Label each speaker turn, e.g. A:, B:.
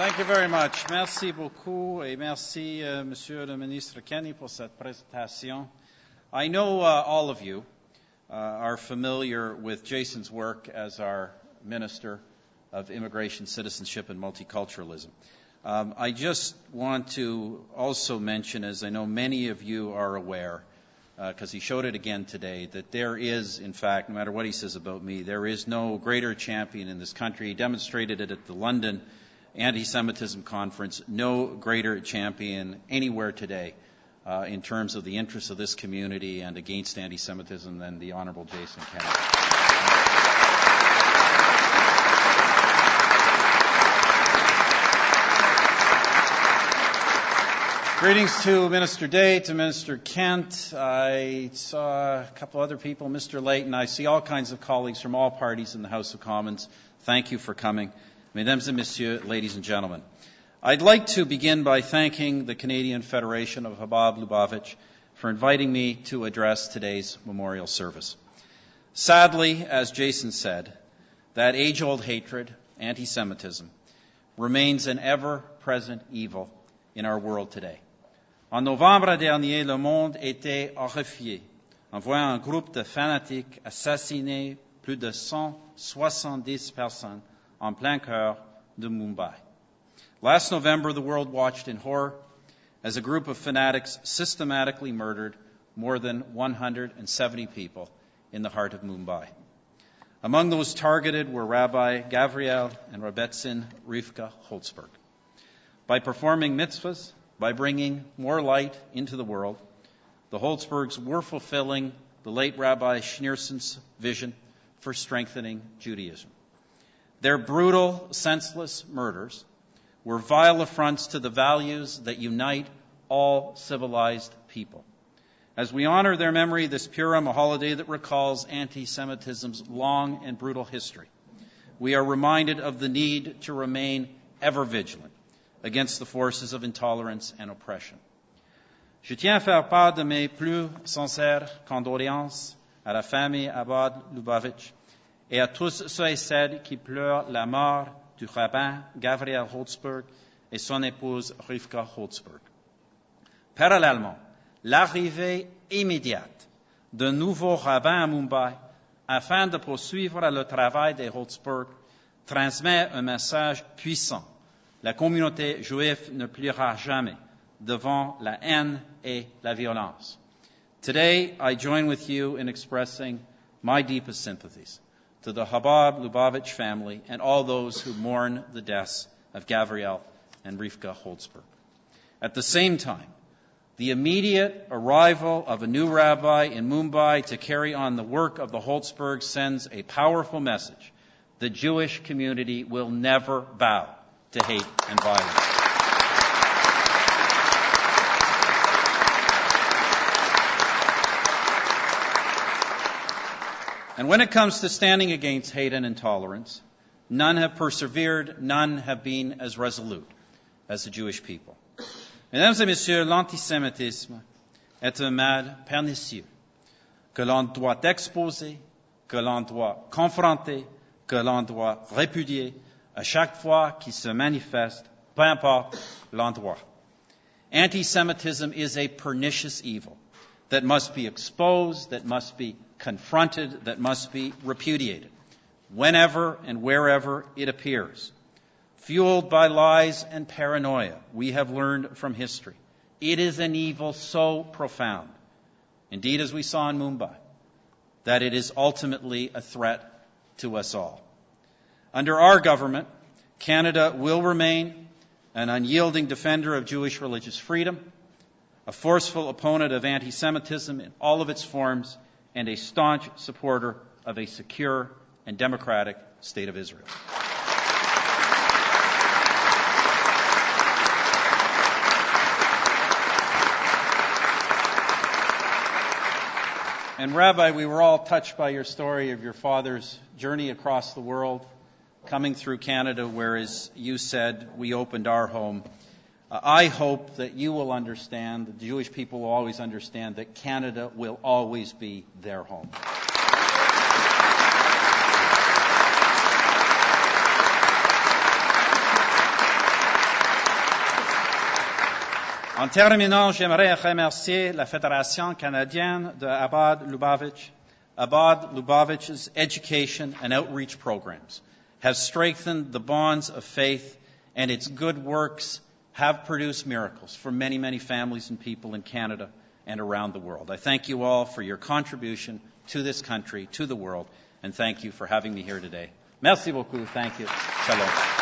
A: Thank you very much. Merci beaucoup et merci, Monsieur le Ministre Kenny, pour cette présentation. I know all of you are familiar with Jason's work as our Minister of Immigration, Citizenship, and Multiculturalism. I just want to also mention, as I know many of you are aware, because he showed it again today, that there is, in fact, no matter what he says about me, there is no greater champion in this country. He demonstrated it at the London Anti-Semitism Conference, no greater champion anywhere today in terms of the interests of this community and against anti-Semitism than the Honorable Jason Kennedy. Greetings to Minister Day, to Minister Kent. I saw a couple other people, Mr. Layton. I see all kinds of colleagues from all parties in the House of Commons. Thank you for coming. Mesdames et messieurs, ladies and gentlemen. I'd like to begin by thanking the Canadian Federation of Chabad Lubavitch for inviting me to address today's memorial service. Sadly, as Jason said, that age-old hatred, anti-Semitism, remains an ever-present evil in our world today. En novembre dernier, le monde était horrifié en voyant un groupe de fanatiques assassiner plus de 170 personnes en plein cœur de Mumbai. Last November, the world watched in horror as a group of fanatics systematically murdered more than 170 people in the heart of Mumbai. Among those targeted were Rabbi Gavriel and Rabbetzin Rivka Holzberg. By performing mitzvahs, by bringing more light into the world, the Holzbergs were fulfilling the late Rabbi Schneerson's vision for strengthening Judaism. Their brutal, senseless murders were vile affronts to the values that unite all civilized people. As we honor their memory this Purim, a holiday that recalls anti-Semitism's long and brutal history, we are reminded of the need to remain ever vigilant against the forces of intolerance and oppression. Je tiens à faire part de mes plus sincères condoléances à la famille Chabad Lubavitch et à tous ceux et celles qui pleurent la mort du rabbin Gavriel Holzberg et son épouse Rivka Holzberg. Parallèlement, l'arrivée immédiate d'un nouveau rabbin à Mumbai afin de poursuivre le travail des Holzberg transmet un message puissant. La communauté juive ne pliera jamais devant la haine et la violence. Today, I join with you in expressing my deepest sympathies to the Chabad Lubavitch family and all those who mourn the deaths of Gavriel and Rivka Holzberg. At the same time, the immediate arrival of a new rabbi in Mumbai to carry on the work of the Holzbergs sends a powerful message. The Jewish community will never bow to hate and violence. And when it comes to standing against hate and intolerance, none have persevered, none have been as resolute as the Jewish people. Mesdames et messieurs, l'antisémitisme est un mal pernicieux que l'on doit exposer, que l'on doit confronter, que l'on doit répudier à chaque fois qu'il se manifeste, peu importe l'endroit. Anti-Semitism is a pernicious evil that must be exposed, that must be confronted, that must be repudiated, whenever and wherever it appears. Fueled by lies and paranoia, we have learned from history. It is an evil so profound, indeed as we saw in Mumbai, that it is ultimately a threat to us all. Under our government, Canada will remain an unyielding defender of Jewish religious freedom, a forceful opponent of anti-Semitism in all of its forms, and a staunch supporter of a secure and democratic state of Israel. And Rabbi, we were all touched by your story of your father's journey across the world, coming through Canada, where, as you said, we opened our home. I hope that you will understand, the Jewish people will always understand, that Canada will always be their home. En terminant, j'aimerais remercier la Fédération canadienne de Chabad Lubavitch. Chabad Lubavitch's education and outreach programs have strengthened the bonds of faith, and its good works have produced miracles for many, many families and people in Canada and around the world. I thank you all for your contribution to this country, to the world, and thank you for having me here today. Merci beaucoup. Thank you. Shalom.